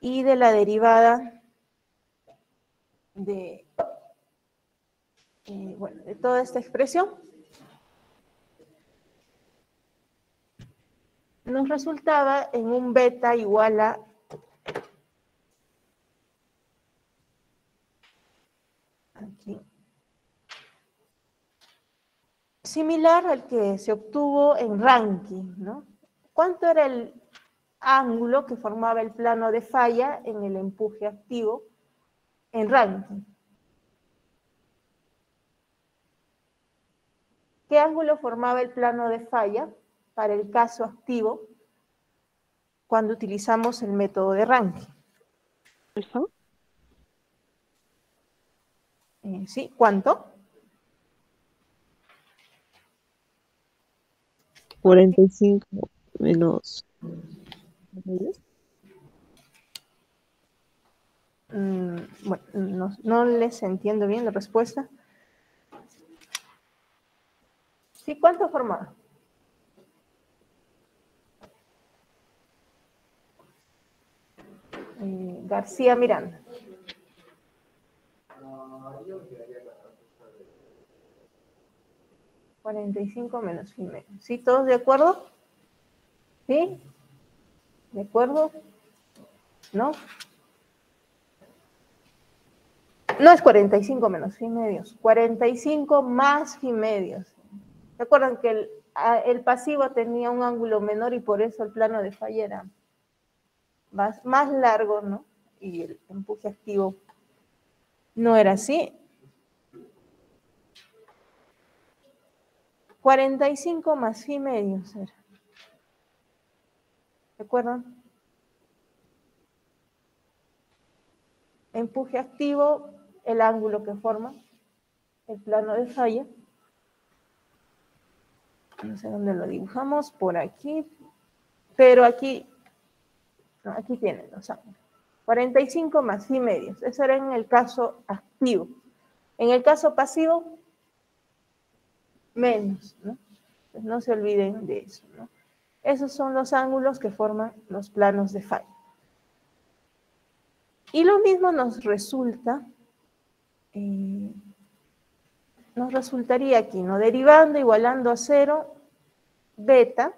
y de la derivada de, de toda esta expresión, nos resultaba en un beta igual a aquí, similar al que se obtuvo en Rankine, ¿no? ¿Cuánto era el ángulo que formaba el plano de falla en el empuje activo en Rankine? ¿Qué ángulo formaba el plano de falla para el caso activo cuando utilizamos el método de Rankine? ¿Alfa? ¿Sí? ¿Cuánto? 45 menos. Bueno, no les entiendo bien la respuesta. ¿Sí? ¿Cuánto formaba? García Miranda. $45 menos phi medio. ¿Sí? ¿Todos de acuerdo? ¿Sí? ¿De acuerdo? ¿No? No es 45 menos phi medios, 45 más phi medios. ¿Se acuerdan que el pasivo tenía un ángulo menor y por eso el plano de falla era más largo, ¿no? Y el empuje activo no era así. 45 más phi medios era. ¿Se acuerdan? Empuje activo, el ángulo que forma el plano de falla. No sé dónde lo dibujamos, por aquí. Pero aquí, no, aquí tienen los ángulos. 45 más phi medios. Eso era en el caso activo. En el caso pasivo, menos, ¿no? Pues no se olviden de eso, ¿no? Esos son los ángulos que forman los planos de falla. Y lo mismo nos resultaría aquí, ¿no? Derivando, igualando a 0, beta,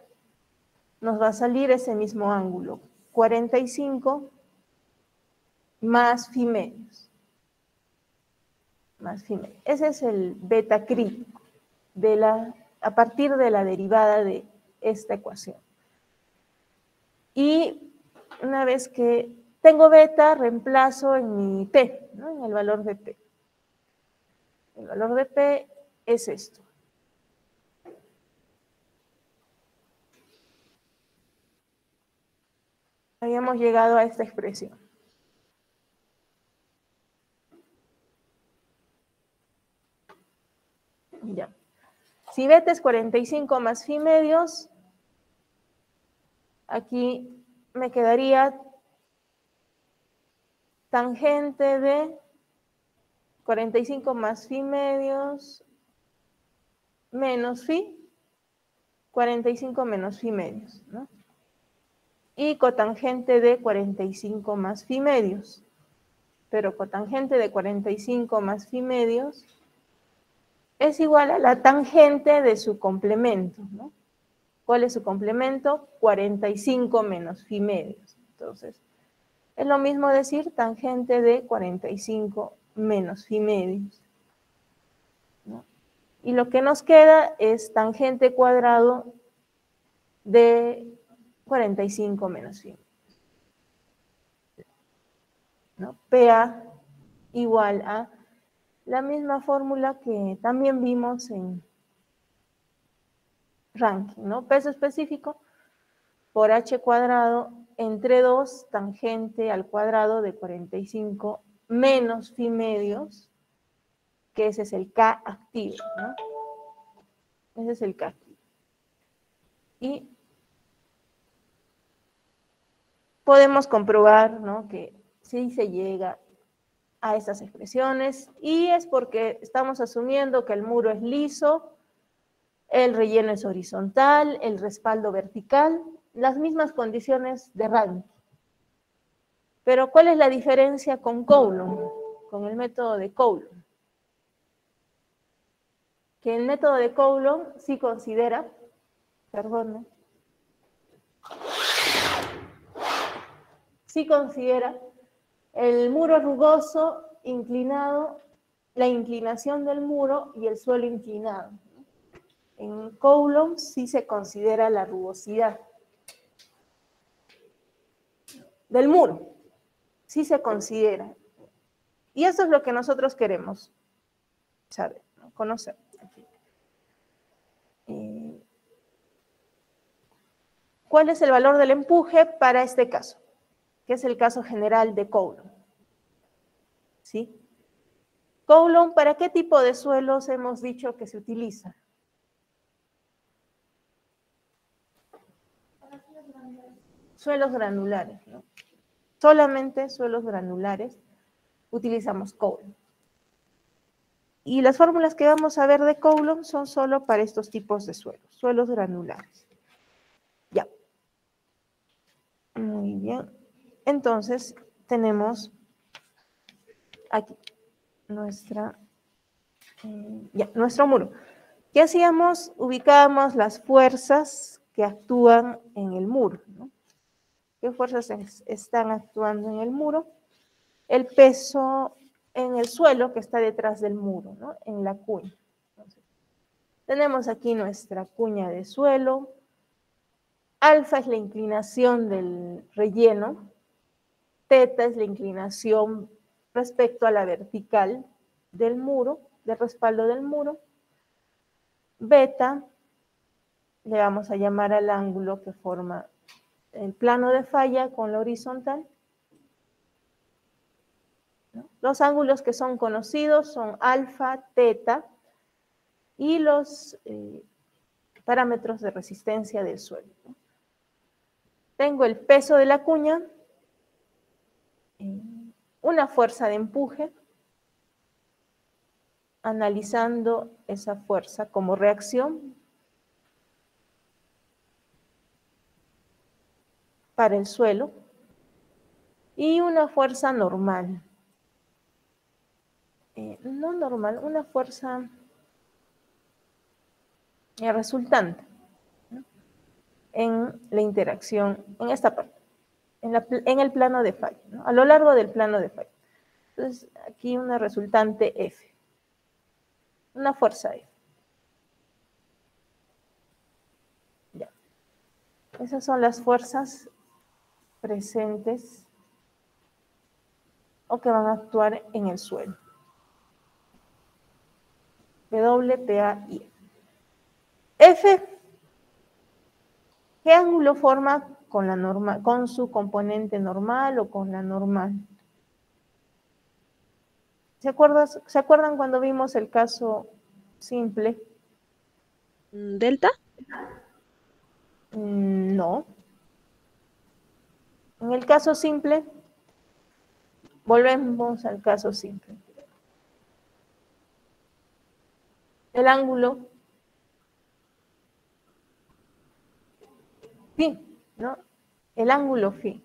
nos va a salir ese mismo ángulo, 45 más phi medios. Más phi medios. Ese es el beta crítico a partir de la derivada de esta ecuación. Y una vez que tengo beta, reemplazo en mi P, ¿no? En el valor de P. El valor de P es esto. Habíamos llegado a esta expresión. Ya. Si beta es 45 más phi medios, aquí me quedaría tangente de 45 más phi medios menos phi, 45 menos phi medios, ¿no? Y cotangente de 45 más phi medios. Pero cotangente de 45 más phi medios es igual a la tangente de su complemento, ¿no? ¿Cuál es su complemento? 45 menos phi medios. Entonces, es lo mismo decir tangente de 45 menos phi medios, ¿no? Y lo que nos queda es tangente cuadrado de 45 menos phi, ¿no? PA igual a la misma fórmula que también vimos en Rankine, ¿no? Peso específico por h cuadrado entre 2 tangente al cuadrado de 45 menos phi medios, que ese es el K activo, ¿no? Ese es el K activo. Y podemos comprobar, ¿no?, que sí se llega a estas expresiones y es porque estamos asumiendo que el muro es liso, el relleno es horizontal, el respaldo vertical, las mismas condiciones de Rankine. Pero ¿cuál es la diferencia con Coulomb? Con el método de Coulomb. Que el método de Coulomb sí considera, perdón, sí considera el muro rugoso inclinado, la inclinación del muro y el suelo inclinado. En Coulomb sí se considera la rugosidad del muro, sí se considera. Y eso es lo que nosotros queremos saber, ¿no? Conocer. ¿Cuál es el valor del empuje para este caso? Que es el caso general de Coulomb. ¿Sí? Coulomb, ¿para qué tipo de suelos hemos dicho que se utiliza? Suelos granulares, ¿no? Solamente suelos granulares utilizamos Coulomb. Y las fórmulas que vamos a ver de Coulomb son solo para estos tipos de suelos, suelos granulares. Ya. Muy bien. Entonces, tenemos aquí nuestro muro. ¿Qué hacíamos? Ubicábamos las fuerzas que actúan en el muro, ¿no? ¿Qué fuerzas están actuando en el muro? El peso en el suelo que está detrás del muro, ¿no? En la cuña. Entonces, tenemos aquí nuestra cuña de suelo. Alfa es la inclinación del relleno. Teta es la inclinación respecto a la vertical del muro, del respaldo del muro. Beta le vamos a llamar al ángulo que forma el plano de falla con la horizontal. ¿No? Los ángulos que son conocidos son alfa, teta y los parámetros de resistencia del suelo, ¿no? Tengo el peso de la cuña, una fuerza de empuje, analizando esa fuerza como reacción para el suelo y una fuerza normal. No normal, una fuerza resultante, ¿no? En la interacción, en esta parte, en el plano de falla, ¿no? A lo largo del plano de falla. Entonces, aquí una resultante F, una fuerza F. Ya. Esas son las fuerzas presentes o que van a actuar en el suelo. W, PA y F. ¿Qué ángulo forma con la normal, con su componente normal o con la normal? ¿Se acuerdan cuando vimos el caso simple? ¿Delta? No. En el caso simple, volvemos al caso simple. El ángulo phi, ¿no? El ángulo phi.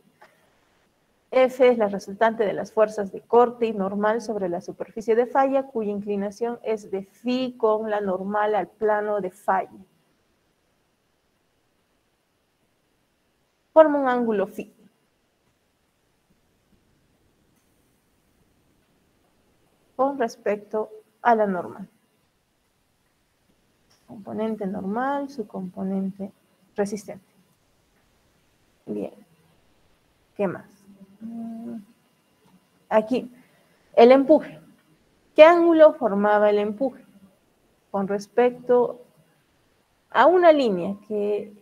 F es la resultante de las fuerzas de corte y normal sobre la superficie de falla, cuya inclinación es de phi con la normal al plano de falla. Forma un ángulo phi. Con respecto a la normal. Componente normal, su componente resistente. Bien. ¿Qué más? Aquí, el empuje. ¿Qué ángulo formaba el empuje? Con respecto a una línea que,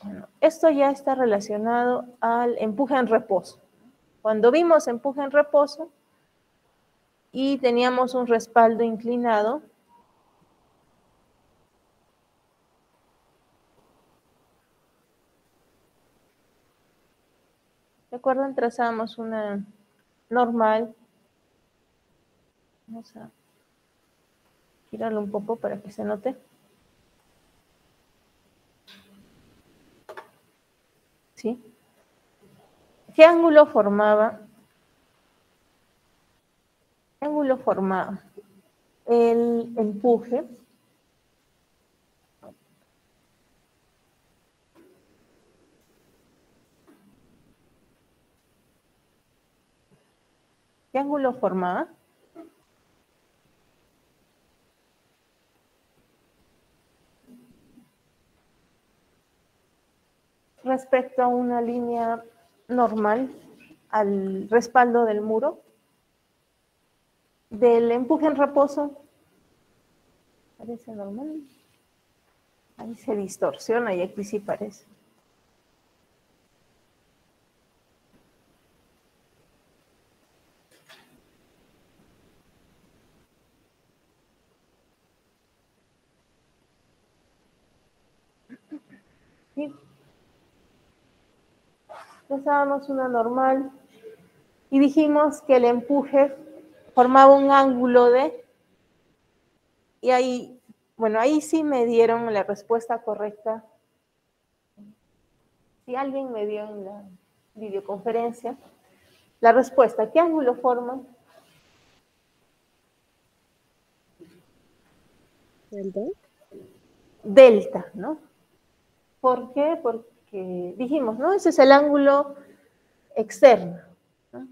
bueno, esto ya está relacionado al empuje en reposo. Cuando vimos empuje en reposo y teníamos un respaldo inclinado, ¿de acuerdo? Trazamos una normal. Vamos a girarlo un poco para que se note. ¿Sí? ¿Qué ángulo formaba ángulo formaba el empuje ¿Qué ángulo formaba? Respecto a una línea normal al respaldo del muro, del empuje en reposo, parece normal. Ahí se distorsiona y aquí sí parece. ¿Sí? Pensábamos una normal y dijimos que el empuje formaba un ángulo de, y ahí, bueno, ahí sí me dieron la respuesta correcta. Si alguien me dio en la videoconferencia la respuesta, ¿qué ángulo forma? ¿Delta? Delta, ¿no? ¿Por qué? Porque dijimos, ¿no? Ese es el ángulo externo, ¿no?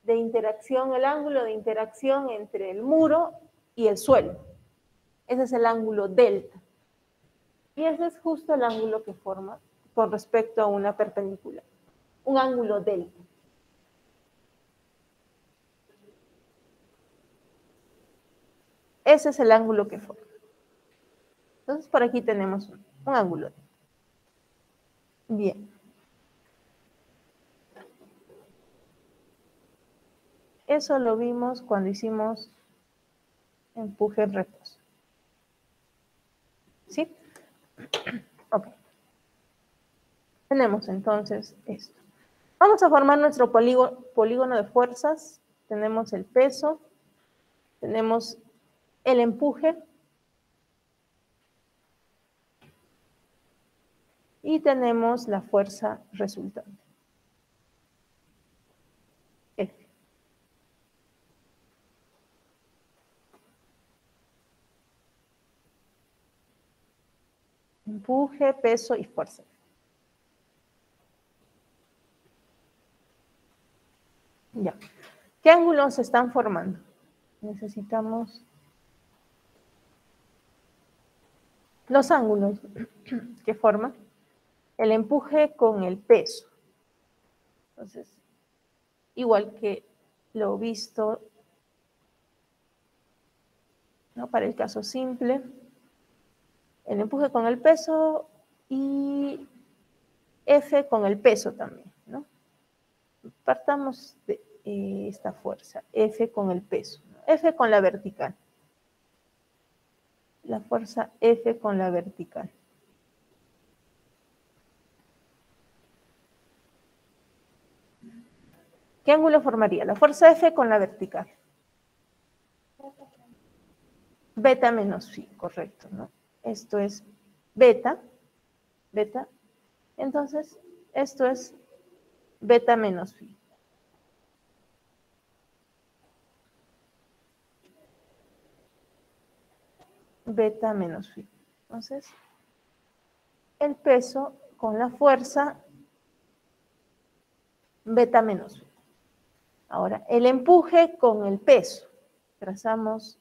De interacción, el ángulo de interacción entre el muro y el suelo. Ese es el ángulo delta. Y ese es justo el ángulo que forma con respecto a una perpendicular. Un ángulo delta. Ese es el ángulo que forma. Entonces, por aquí tenemos un ángulo delta. Bien. Eso lo vimos cuando hicimos empuje en reposo. ¿Sí? Ok. Tenemos entonces esto. Vamos a formar nuestro polígono de fuerzas. Tenemos el peso, tenemos el empuje y tenemos la fuerza resultante. F. Empuje, peso y fuerza. Ya. ¿Qué ángulos se están formando? Necesitamos los ángulos que forman el empuje con el peso. Entonces, igual que lo visto, ¿no? Para el caso simple, el empuje con el peso y F con el peso también, ¿no? Partamos de esta fuerza, F con el peso, ¿no? F con la vertical. La fuerza F con la vertical. ¿Qué ángulo formaría? La fuerza F con la vertical. Beta menos phi, correcto, ¿no? Esto es beta, beta. Entonces, esto es beta menos phi. Beta menos phi. Entonces, el peso con la fuerza beta menos phi. Ahora, el empuje con el peso. Trazamos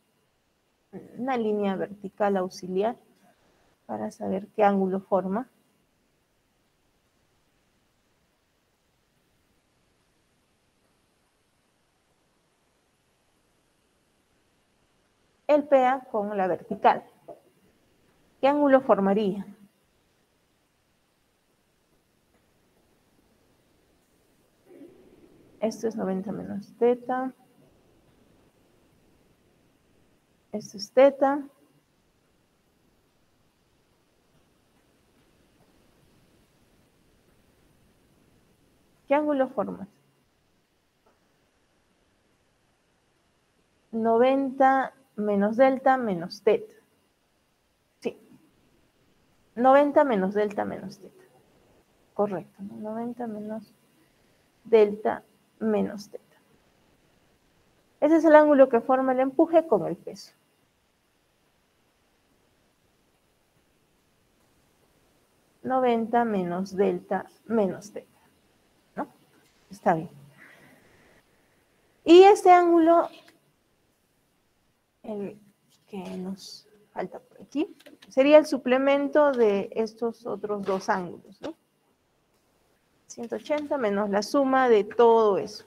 una línea vertical auxiliar para saber qué ángulo forma. El PA con la vertical. ¿Qué ángulo formaría? Esto es 90 menos teta. Esto es teta. ¿Qué ángulo formas? 90 menos delta menos teta. Sí. 90 menos delta menos teta. Correcto, ¿no? 90 menos delta menos teta. Ese es el ángulo que forma el empuje con el peso. ...90 menos delta menos teta, ¿no? Está bien. Y este ángulo, el que nos falta por aquí, sería el suplemento de estos otros dos ángulos, ¿no? 180 menos la suma de todo eso.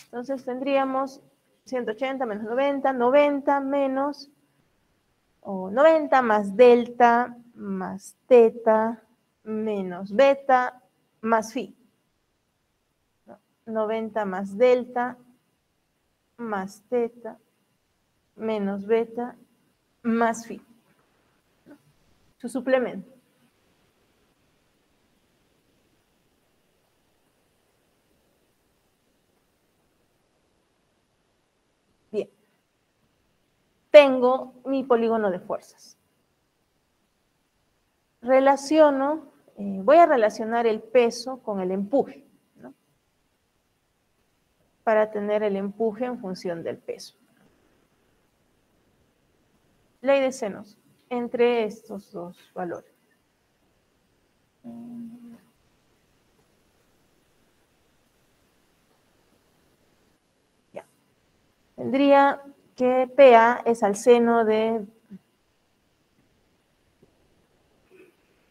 Entonces tendríamos 180 menos 90, 90 menos, o 90 más delta más teta menos beta más phi. 90 más delta más teta menos beta más phi. Su suplemento. Bien. Tengo mi polígono de fuerzas. Voy a relacionar el peso con el empuje, ¿no? Para tener el empuje en función del peso. Ley de senos entre estos dos valores. Ya. Tendría que PA es al seno de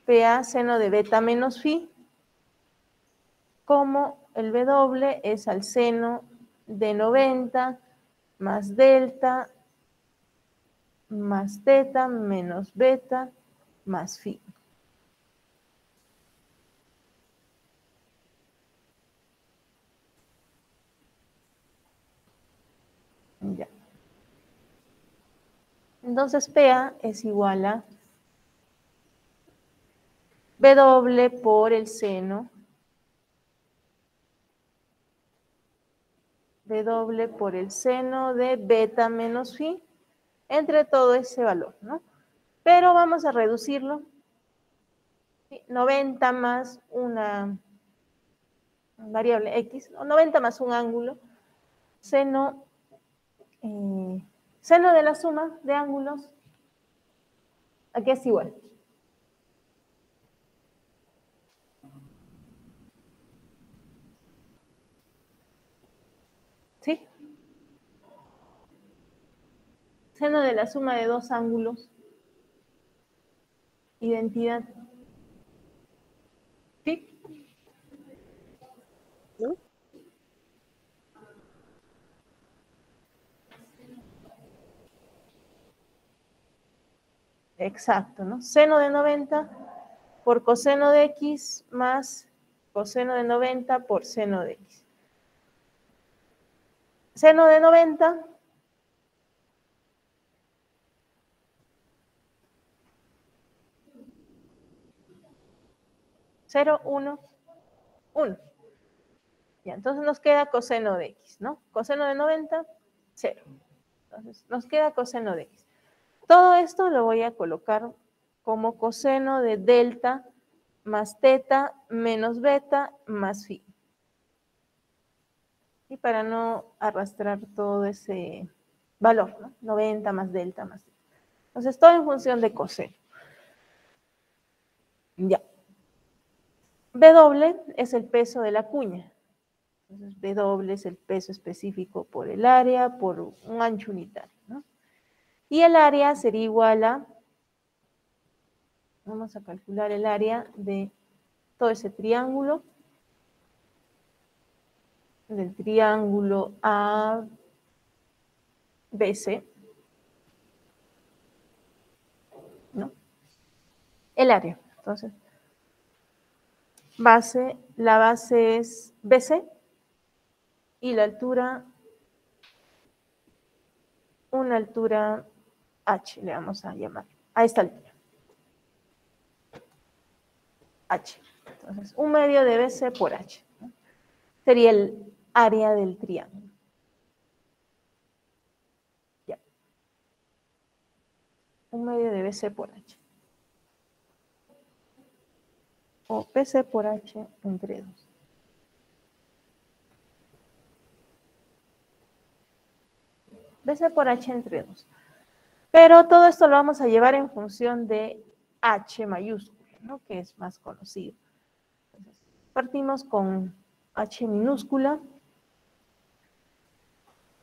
PA seno de beta menos phi, como el W es al seno de 90 más delta más teta menos beta más phi. Ya. Entonces PA es igual a W por el seno, W por el seno de beta menos phi, entre todo ese valor, ¿no? Pero vamos a reducirlo. 90 más una variable X, o 90 más un ángulo, seno de la suma de ángulos, aquí es igual. ¿Sí? Seno de la suma de dos ángulos, identidad. ¿Sí? ¿No? Exacto, ¿no? Seno de 90 por coseno de X más coseno de 90 por seno de X. Seno de 90 0, 1, 1. Ya, entonces nos queda coseno de X, ¿no? Coseno de 90, 0. Entonces nos queda coseno de X. Todo esto lo voy a colocar como coseno de delta más teta menos beta más phi. Y para no arrastrar todo ese valor, ¿no? 90 más delta más teta. Entonces todo en función de coseno. Ya. W es el peso de la cuña. Entonces W es el peso específico por el área, por un ancho unitario, ¿no? Y el área sería igual a, vamos a calcular el área de todo ese triángulo, del triángulo ABC, ¿no? El área. Entonces, la base es BC y la altura, una altura H, le vamos a llamar, a esta altura. H. Entonces, 1/2 de BC por H, ¿no? Sería el área del triángulo. Ya. 1/2 de BC por H. O BC por H entre 2. BC por H entre 2. Pero todo esto lo vamos a llevar en función de H mayúscula, ¿no? Que es más conocido. Entonces, partimos con H minúscula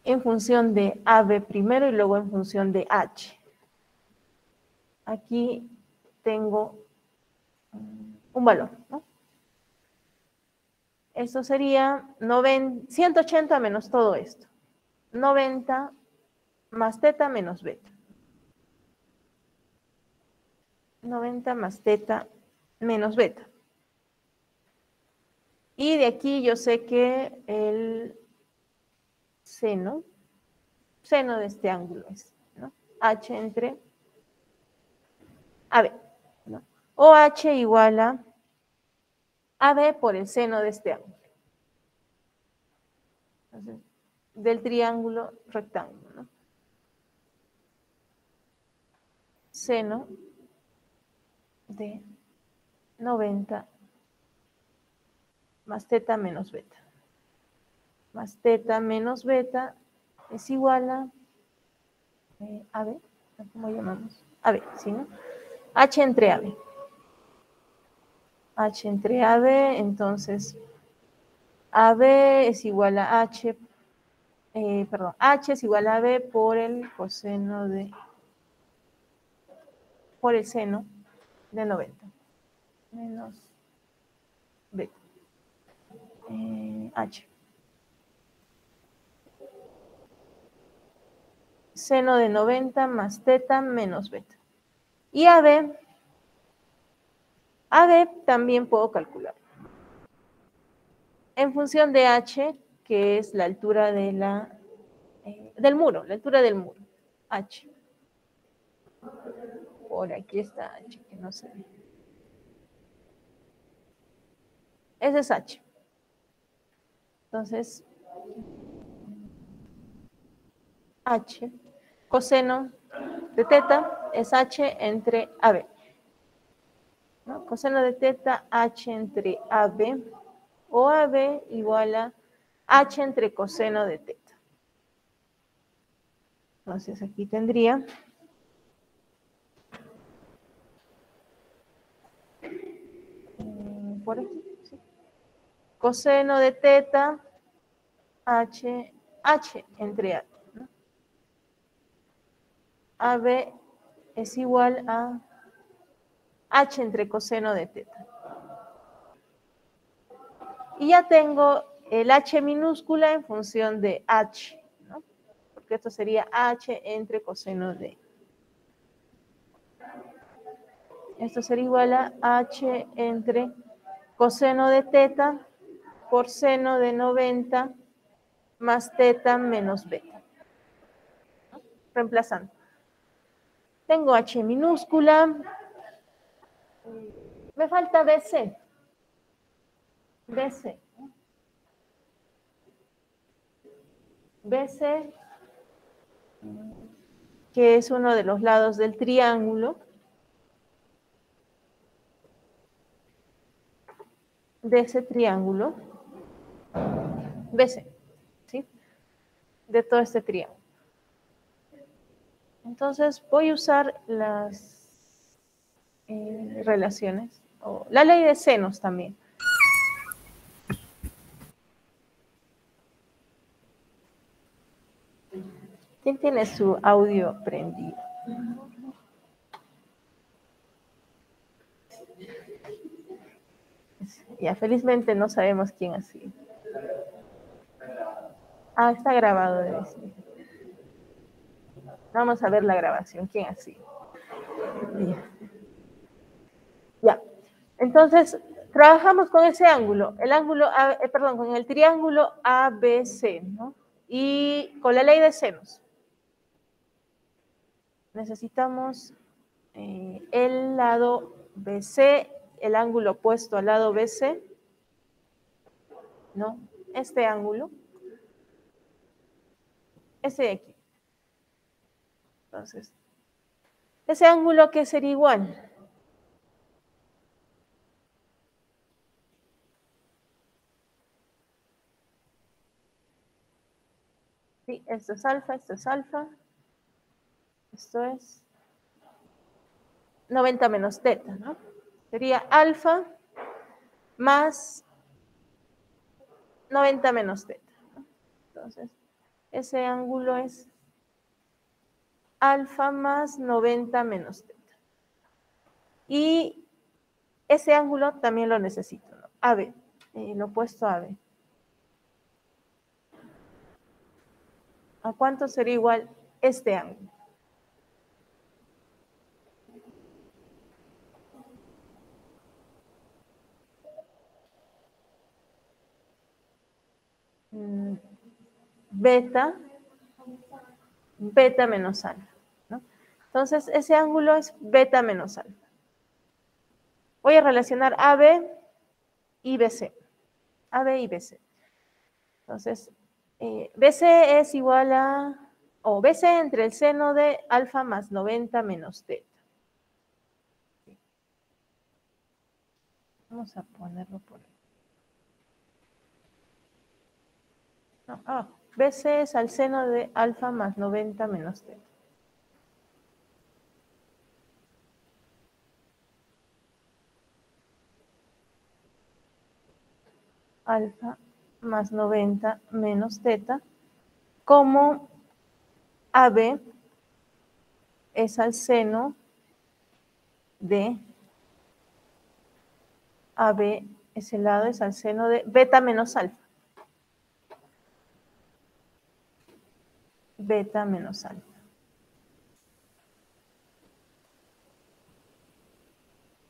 en función de AB primero y luego en función de H. Aquí tengo un valor, ¿no? Esto sería 180 menos todo esto. 90 más teta menos beta. 90 más teta menos beta. Y de aquí yo sé que el seno de este ángulo es, ¿no? H entre AB, ¿no? O H igual a AB por el seno de este ángulo. Entonces, del triángulo rectángulo, ¿no? Seno de 90 más teta menos beta. Más teta menos beta es igual a AB, ¿cómo llamamos? AB, ¿sí, no? H entre AB. H entre AB, entonces AB es igual a H, H es igual a AB por el coseno de, por el seno de 90 menos beta. H. Seno de 90 más teta menos beta. Y AB también puedo calcular. En función de H, que es la altura de del muro, la altura del muro. H. Por aquí está H, que no se ve. Ese es H. Entonces, H, coseno de teta es H entre AB. ¿No? Coseno de teta, H entre AB, o AB igual a H entre coseno de teta. Entonces aquí tendría por aquí, ¿sí? Coseno de teta, H entre AB, ¿no? AB es igual a H entre coseno de teta. Y ya tengo el H minúscula en función de H, ¿no? Porque esto sería H entre coseno de. Esto sería igual a H entre coseno de teta por seno de 90 más teta menos beta. ¿No? Reemplazando. Tengo H minúscula. Me falta BC. BC. BC, que es uno de los lados del triángulo, de ese triángulo, BC, ¿sí? De todo este triángulo. Entonces voy a usar las relaciones, o la ley de senos también. ¿Quién tiene su audio prendido? Ya, felizmente no sabemos quién ha sido. Ah, está grabado, debe ser. Vamos a ver la grabación, quién ha sido. Ya. Entonces, trabajamos con ese ángulo, con el triángulo ABC, ¿no? Y con la ley de senos. Necesitamos el lado BC, el ángulo opuesto al lado BC, ¿no? Este ángulo, ese de aquí. Entonces, ese ángulo que sería igual. Sí, esto es alfa, esto es alfa. Esto es 90 menos teta, ¿no? Sería alfa más 90 menos teta, ¿no? Entonces, ese ángulo es alfa más 90 menos teta. Y ese ángulo también lo necesito, ¿no? AB, lo opuesto a AB. ¿A cuánto sería igual este ángulo? Beta, beta menos alfa, ¿no? Entonces, ese ángulo es beta menos alfa. Voy a relacionar AB y BC. AB y BC. Entonces, BC es igual a, o BC entre el seno de alfa más 90 menos teta. Vamos a ponerlo por ahí. No, BC es al seno de alfa más 90 menos teta. Alfa más 90 menos teta, como AB es al seno de AB, ese lado es al seno de beta menos alfa. Beta menos alfa.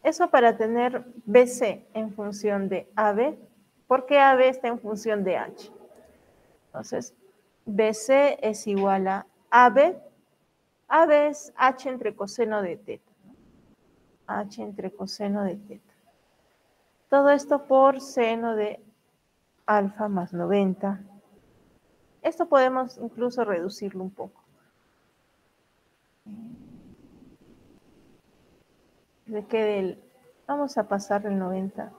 Eso para tener BC en función de AB, porque AB está en función de H. Entonces, BC es igual a AB. AB es H entre coseno de teta, ¿no? H entre coseno de teta. Todo esto por seno de alfa más 90. Esto podemos incluso reducirlo un poco. De que vamos a pasar el 90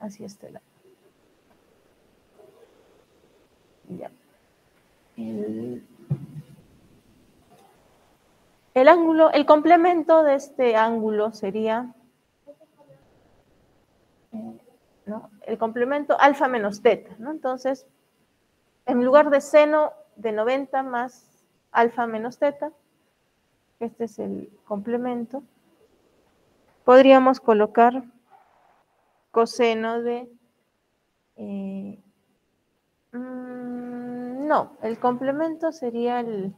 hacia este lado. Ya. El ángulo, el complemento de este ángulo sería, ¿no? El complemento alfa menos teta, ¿no? Entonces, en lugar de seno de 90 más alfa menos teta, este es el complemento, podríamos colocar coseno de, no, el complemento sería el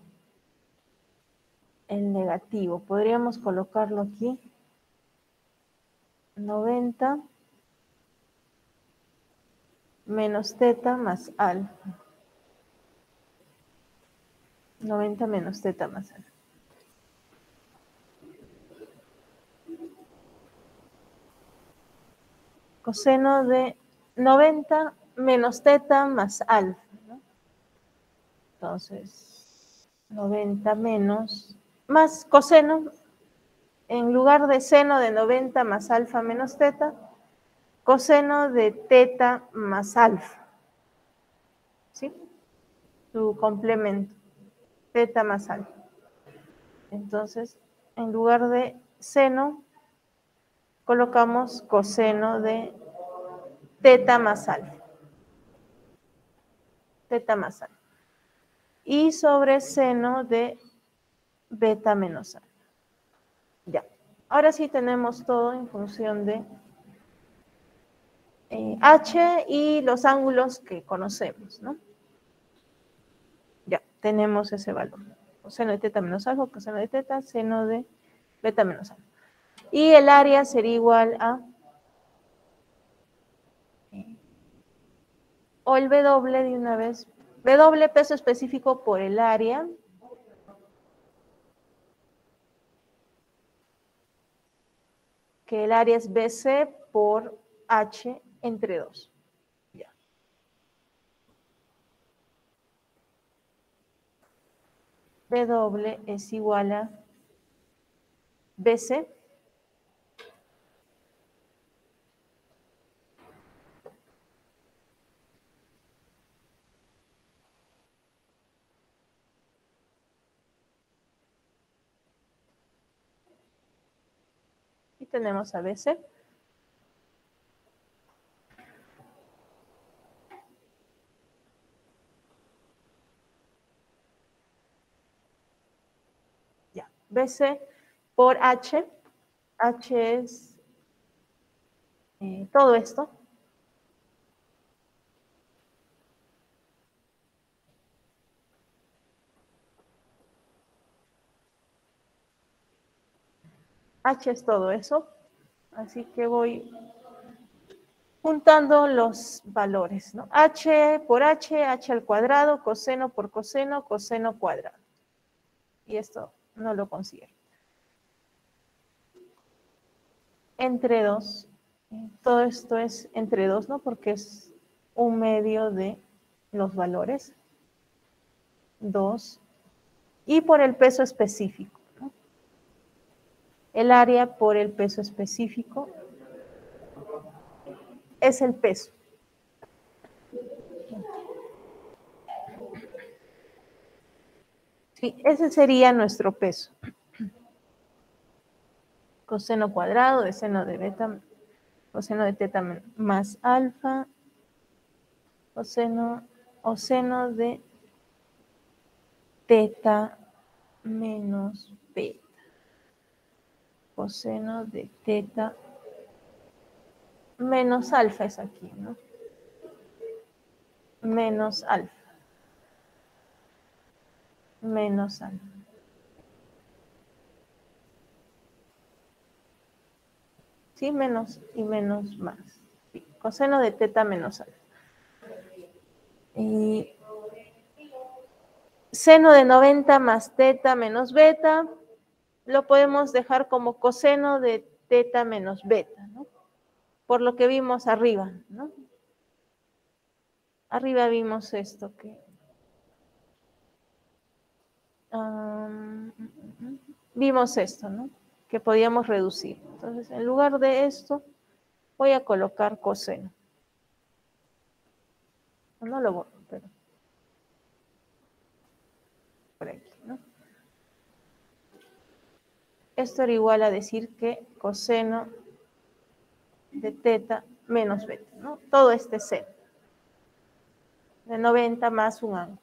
negativo, podríamos colocarlo aquí, 90 menos teta más alfa. 90 menos teta más alfa. Coseno de 90 menos teta más alfa, ¿no? Entonces, 90 menos, más coseno, en lugar de seno de 90 más alfa menos teta, coseno de teta más alfa, ¿sí? Su complemento, teta más alfa. Entonces, en lugar de seno, colocamos coseno de teta más alfa. Teta más alfa. Y sobre seno de beta menos alfa. Ya. Ahora sí tenemos todo en función de H y los ángulos que conocemos, ¿no? Ya, tenemos ese valor. Coseno de teta menos alfa, coseno de teta, seno de beta menos alfa. Y el área sería igual a, o el W de una vez, W peso específico por el área, que el área es BC por H entre 2. Ya. W es igual a BC Tenemos a BC. Ya, BC por H. H es todo esto. H es todo eso. Así que voy juntando los valores, ¿no? H por H, H al cuadrado, coseno por coseno, coseno cuadrado. Y esto no lo considero. Entre 2. Todo esto es entre 2, ¿no? Porque es un medio de los valores. 2. Y por el peso específico, ¿no? El área por el peso específico es el peso. Sí, ese sería nuestro peso. Coseno cuadrado de seno de beta, coseno de teta más alfa, coseno o seno de teta menos beta. Coseno de teta menos alfa es aquí, ¿no? Menos alfa. Menos alfa. ¿Sí? Menos y menos más. Sí. Coseno de teta menos alfa. Y seno de 90 más teta menos beta, lo podemos dejar como coseno de teta menos beta, ¿no? Por lo que vimos arriba, ¿no? Arriba vimos esto que... vimos esto, ¿no? Que podíamos reducir. Entonces, en lugar de esto, voy a colocar coseno. No lo borro, pero por aquí, ¿no? Esto era igual a decir que coseno de teta menos beta, ¿no? Todo este seno. De 90 más un ángulo.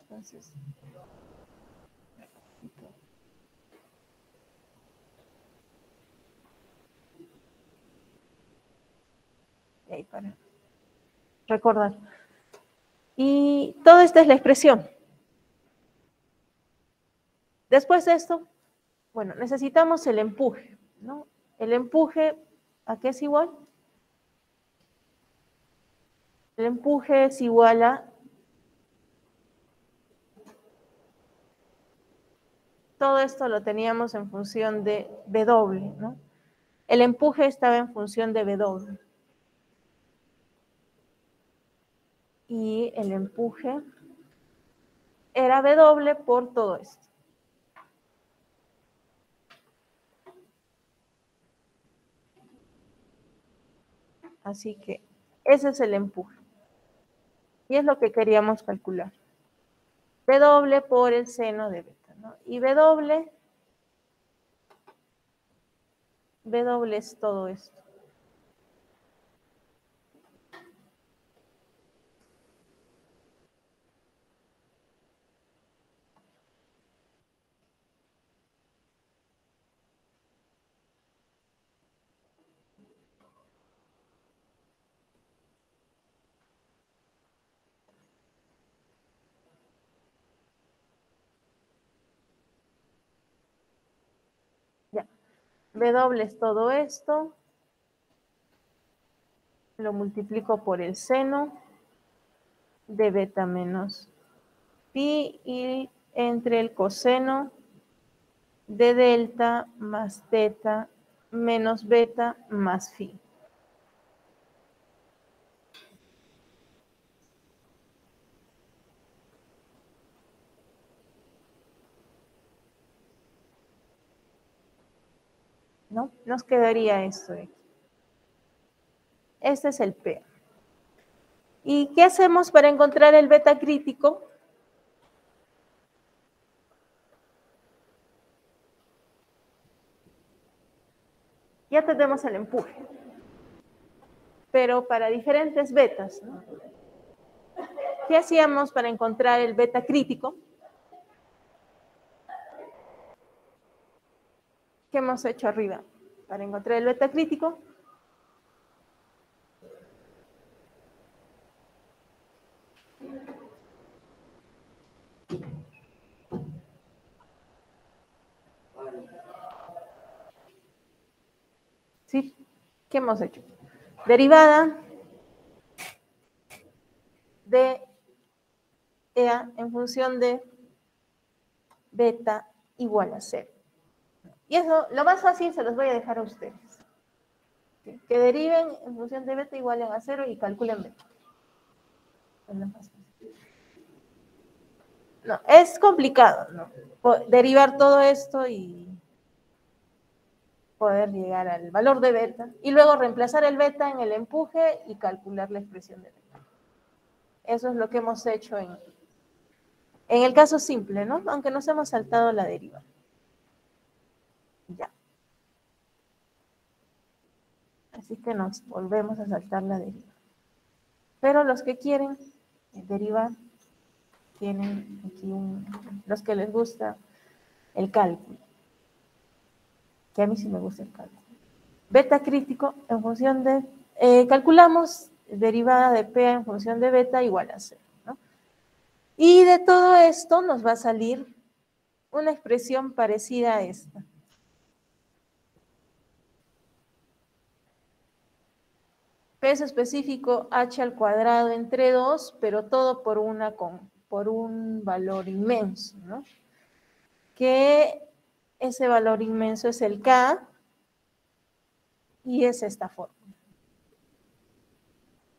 Entonces, y ahí para recordar. Y toda esta es la expresión. Después de esto, bueno, necesitamos el empuje, ¿no? El empuje, ¿a qué es igual? El empuje es igual a todo esto lo teníamos en función de W, ¿no? El empuje estaba en función de W. Y el empuje era W por todo esto. Así que ese es el empuje. Y es lo que queríamos calcular. W por el seno de beta, ¿no? Y W es todo esto. Ya. W es todo esto. Lo multiplico por el seno de beta menos pi y entre el coseno de delta más teta menos beta más phi. ¿No? Nos quedaría esto de aquí. Este es el P. ¿Y qué hacemos para encontrar el beta crítico? Ya tenemos el empuje, pero para diferentes betas, ¿no? ¿Qué hacíamos para encontrar el beta crítico? ¿Qué hemos hecho arriba? Para encontrar el beta crítico, ¿sí? ¿Qué hemos hecho? Derivada de EA en función de beta igual a 0. Y eso, lo más fácil, se los voy a dejar a ustedes. ¿Sí? Que deriven en función de beta igual a 0 y calculen beta. Es lo más fácil. No, es complicado, ¿no? Derivar todo esto y poder llegar al valor de beta y luego reemplazar el beta en el empuje y calcular la expresión de beta. Eso es lo que hemos hecho en el caso simple, ¿no? Aunque nos hemos saltado la deriva. Ya. Así que nos volvemos a saltar la deriva. Pero los que quieren derivar, tienen aquí los que les gusta el cálculo. Que a mí sí me gusta el cálculo. Beta crítico en función de, calculamos derivada de P en función de beta igual a 0, ¿no? Y de todo esto nos va a salir una expresión parecida a esta. Peso específico h al cuadrado entre 2, pero todo por un valor inmenso, ¿no? Que ese valor inmenso es el K y es esta fórmula.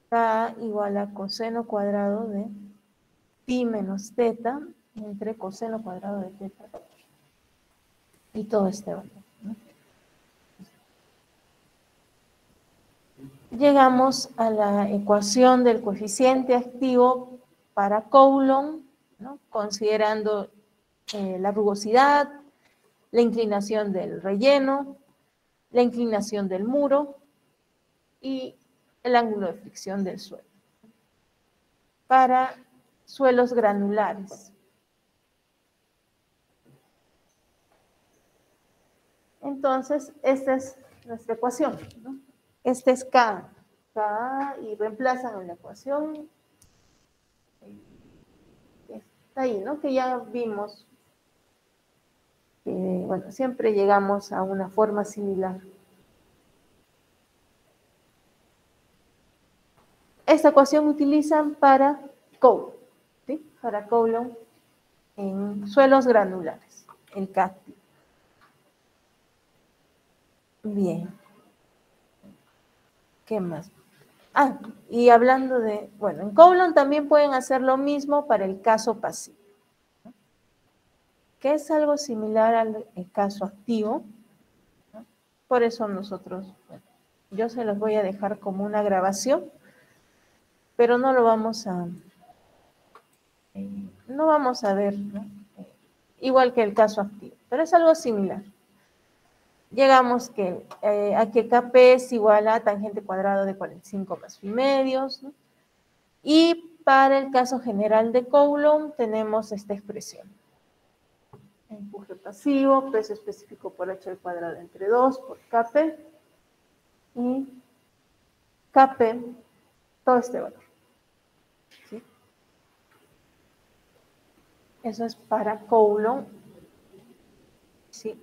K igual a coseno cuadrado de pi menos teta entre coseno cuadrado de teta y todo este valor, ¿no? Llegamos a la ecuación del coeficiente activo para Coulomb, ¿no? Considerando la rugosidad, la inclinación del relleno, la inclinación del muro y el ángulo de fricción del suelo. Para suelos granulares. Entonces, esta es nuestra ecuación, ¿no? Este es K, y reemplazan en la ecuación. Está ahí, ¿no? Que ya vimos. Bueno, siempre llegamos a una forma similar. Esta ecuación utilizan para Coulomb, ¿sí? Para Coulomb en suelos granulares, el K. Bien. ¿Qué más? Y hablando de, bueno, en Coulomb también pueden hacer lo mismo para el caso pasivo, ¿no? Que es algo similar al caso activo, ¿no? Por eso nosotros, bueno, yo se los voy a dejar como una grabación, pero no lo vamos a, no vamos a ver, ¿no? Igual que el caso activo, pero es algo similar. Llegamos a que Kp es igual a tangente cuadrado de 45 más phi medios, ¿no? Y para el caso general de Coulomb tenemos esta expresión. Empuje pasivo, peso específico por h al cuadrado entre 2 por Kp y Kp, todo este valor. ¿Sí? Eso es para Coulomb. ¿Sí?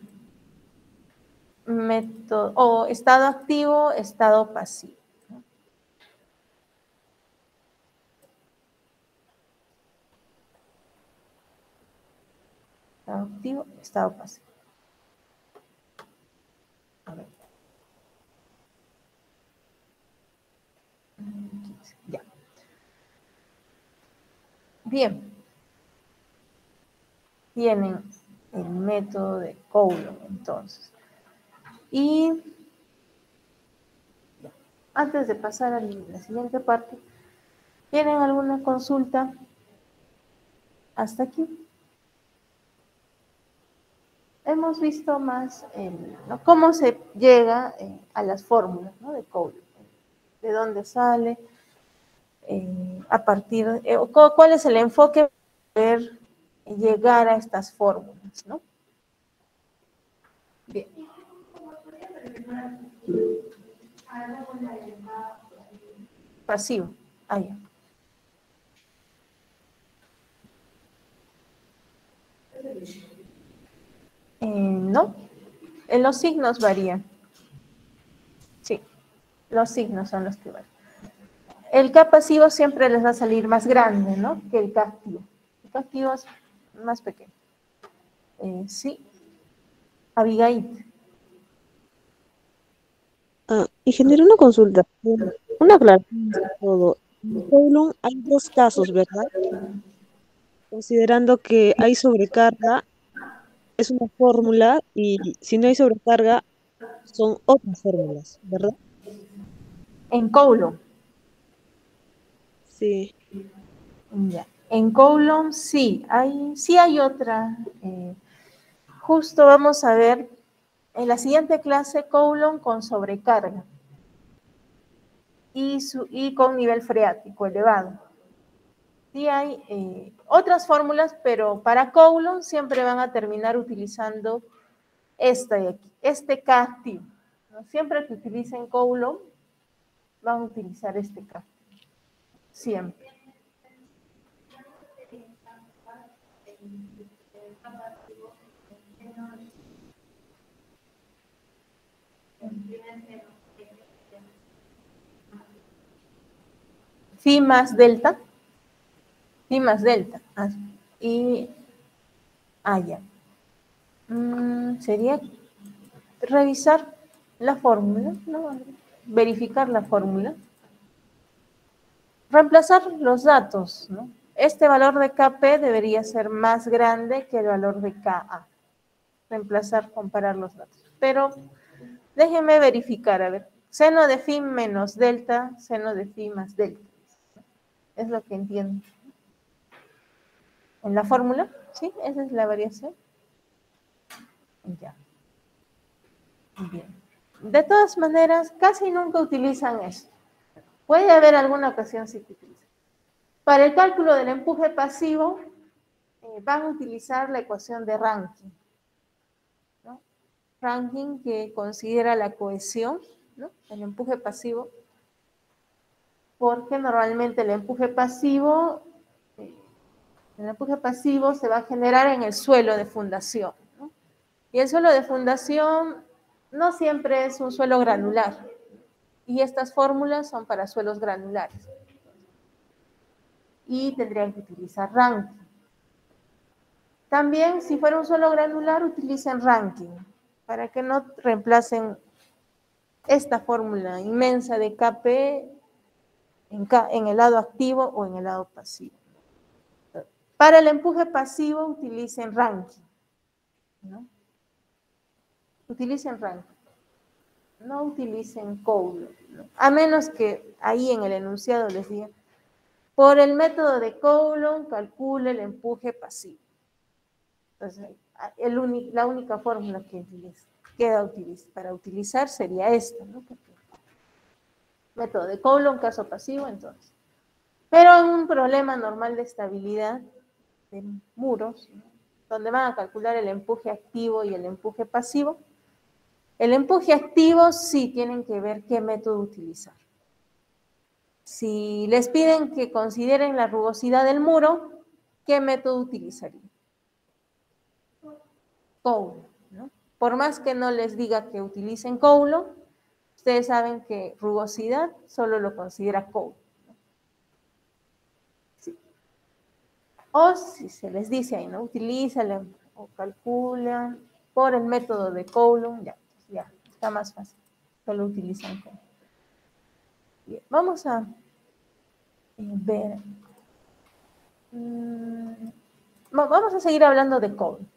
Método, o estado activo, estado pasivo. Estado activo, estado pasivo. A ver. Ya. Bien. Tienen el método de Coulomb, entonces. Y antes de pasar a la siguiente parte, ¿tienen alguna consulta hasta aquí? hemos visto más ¿no? Cómo se llega a las fórmulas, ¿no? De Coulomb, de dónde sale, a partir, cuál es el enfoque para poder llegar a estas fórmulas, ¿no? Bien. Pasivo. Ah, ya. No, en los signos varían. Sí, los signos son los que varían. El K pasivo siempre les va a salir más grande, ¿no? Que el K activo. El K activo es más pequeño. Sí, Abigail. Ingeniero, una consulta. Una aclaración de todo. En Coulomb hay dos casos, ¿verdad? Considerando que hay sobrecarga, es una fórmula, y si no hay sobrecarga, son otras fórmulas, ¿verdad? En Coulomb. Sí. Ya. En Coulomb sí hay otra. Justo vamos a ver en la siguiente clase Coulomb con sobrecarga y con nivel freático elevado. Sí hay otras fórmulas, pero para Coulomb siempre van a terminar utilizando esta de aquí, este K activo, ¿no? Siempre que utilicen Coulomb van a utilizar este K, siempre. Phi más delta, phi más delta, y ya. Sería revisar la fórmula, ¿no? Verificar la fórmula, reemplazar los datos, ¿no? Este valor de Kp debería ser más grande que el valor de Ka. Reemplazar, comparar los datos. Pero déjenme verificar, a ver, seno de phi menos delta, seno de phi más delta. Es lo que entiendo. En la fórmula, ¿sí? Esa es la variación. Ya. Bien. De todas maneras, casi nunca utilizan esto. Puede haber alguna ocasión sí que utilizan. Para el cálculo del empuje pasivo, van a utilizar la ecuación de Rankine, ¿no? Rankine, que considera la cohesión, ¿no? El empuje pasivo, porque normalmente el empuje pasivo se va a generar en el suelo de fundación, ¿no? Y el suelo de fundación no siempre es un suelo granular, y estas fórmulas son para suelos granulares. Y tendrían que utilizar Rankine. También, si fuera un suelo granular, utilicen Rankine, para que no reemplacen esta fórmula inmensa de Kp en el lado activo o en el lado pasivo. Para el empuje pasivo, utilicen Rankine, ¿no? Utilicen Rankine. No utilicen Coulomb, ¿no? A menos que ahí en el enunciado les diga, por el método de Coulomb, calcule el empuje pasivo. Entonces, la única fórmula que les queda para utilizar sería esta, ¿no? Método de Coulomb, caso pasivo, entonces. Pero en un problema normal de estabilidad de muros, ¿no? Donde van a calcular el empuje activo y el empuje pasivo, el empuje activo sí tienen que ver qué método utilizar. Si les piden que consideren la rugosidad del muro, ¿qué método utilizarían? Coulomb, ¿no? Por más que no les diga que utilicen Coulomb, ustedes saben que rugosidad solo lo considera Coulomb, ¿no? Sí. O si se les dice ahí, ¿no? Utilízala o calcula por el método de Coulomb, ya está más fácil. Solo utilizan Coulomb. Bien, vamos a ver. Vamos a seguir hablando de Coulomb.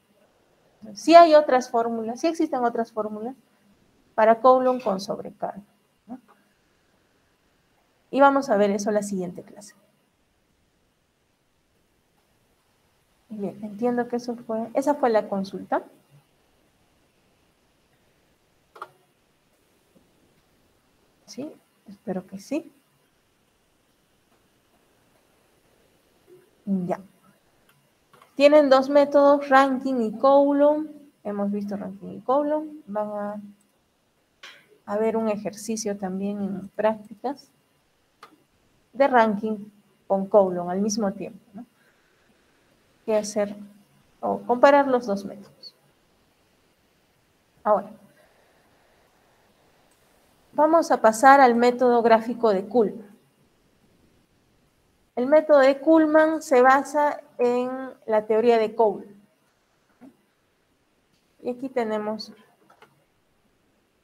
Sí hay otras fórmulas, sí existen otras fórmulas para Coulomb con sobrecarga, ¿no? Y vamos a ver eso en la siguiente clase. Bien, entiendo que esa fue la consulta. ¿Sí? Espero que sí. Ya. Tienen dos métodos, Rankine y Coulomb. Hemos visto Rankine y Coulomb. Van a ver un ejercicio también en prácticas de Rankine con Coulomb al mismo tiempo, ¿no? Que hacer o comparar los dos métodos. Ahora, vamos a pasar al método gráfico de Kuhlmann. El método de Kuhlmann se basa en la teoría de Coulomb. Y aquí tenemos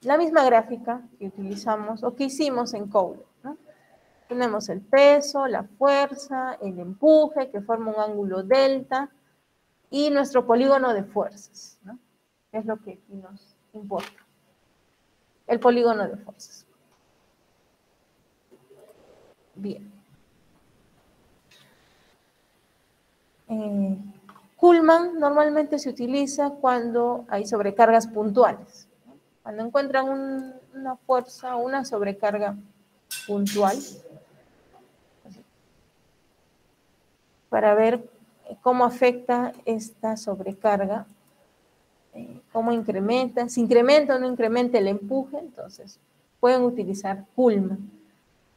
la misma gráfica que utilizamos o que hicimos en Coulomb, ¿no? Tenemos el peso, la fuerza, el empuje, que forma un ángulo delta, y nuestro polígono de fuerzas, ¿no? Es lo que aquí nos importa. El polígono de fuerzas. Bien. Kuhlmann normalmente se utiliza cuando hay sobrecargas puntuales. Cuando encuentran una fuerza o una sobrecarga puntual, para ver cómo afecta esta sobrecarga, cómo incrementa, si incrementa o no incrementa el empuje, entonces pueden utilizar Kuhlmann.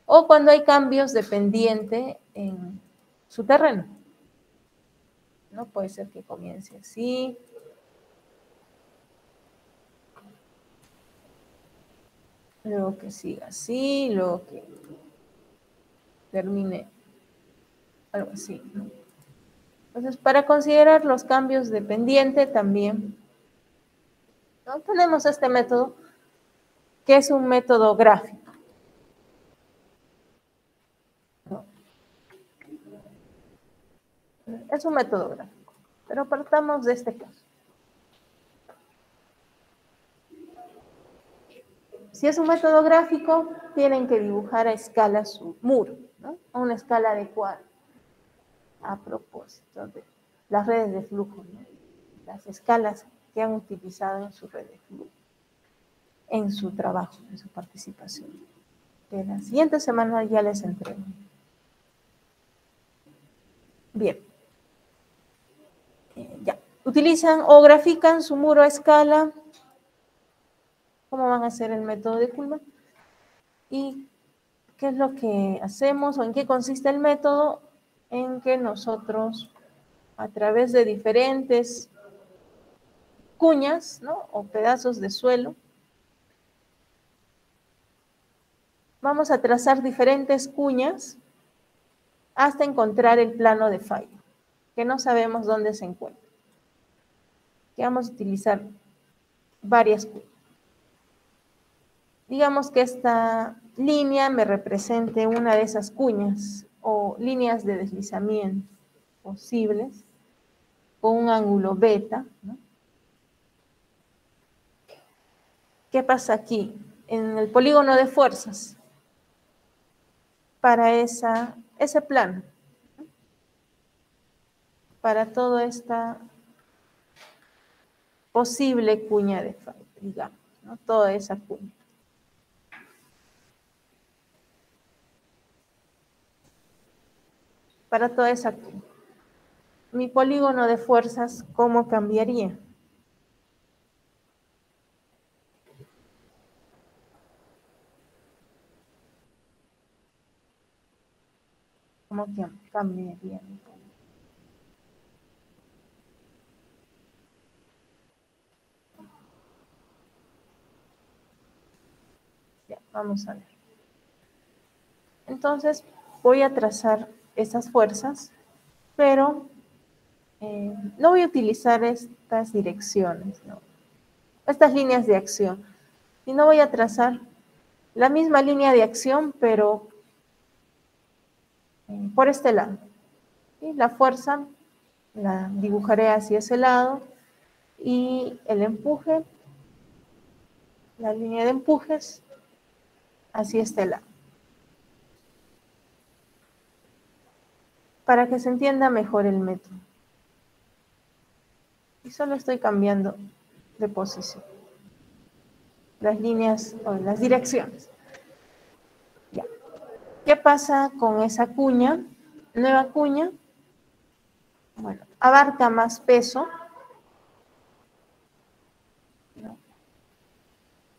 O cuando hay cambios de pendiente en su terreno. ¿No? Puede ser que comience así. Luego que siga así, luego que termine algo así, ¿no? Entonces, para considerar los cambios de pendiente también, ¿no? Tenemos este método, que es un método gráfico, ¿no? Es un método gráfico, pero partamos de este caso. Si es un método gráfico, tienen que dibujar a escala su muro, ¿no? A una escala adecuada. A propósito de las redes de flujo, ¿no? Las escalas que han utilizado en su red de flujo, en su trabajo, en su participación. De la siguiente semana ya les entrego. Bien. Ya. Utilizan o grafican su muro a escala. ¿Cómo van a hacer el método de Kuhlmann? ¿Y qué es lo que hacemos o en qué consiste el método? En que nosotros, a través de diferentes cuñas, ¿no? O pedazos de suelo, vamos a trazar diferentes cuñas hasta encontrar el plano de falla, que no sabemos dónde se encuentra. Que vamos a utilizar varias cuñas. Digamos que esta línea me represente una de esas cuñas o líneas de deslizamiento posibles con un ángulo beta, ¿no? ¿Qué pasa aquí? En el polígono de fuerzas para ese plano, ¿no? Para toda esta posible cuña de falla, digamos, ¿no? Toda esa cuña. Para toda esa cuña. Mi polígono de fuerzas, ¿cómo cambiaría? ¿Cómo cambiaría? Ya, vamos a ver. Entonces, voy a trazar esas fuerzas, pero no voy a utilizar estas direcciones, ¿no? Estas líneas de acción, sino voy a trazar la misma línea de acción, pero por este lado. ¿Sí? La fuerza la dibujaré hacia ese lado y el empuje, la línea de empujes, hacia este lado. Para que se entienda mejor el método. Y solo estoy cambiando de posición. Las líneas o las direcciones. ¿Qué pasa con esa cuña? Nueva cuña, bueno, abarca más peso.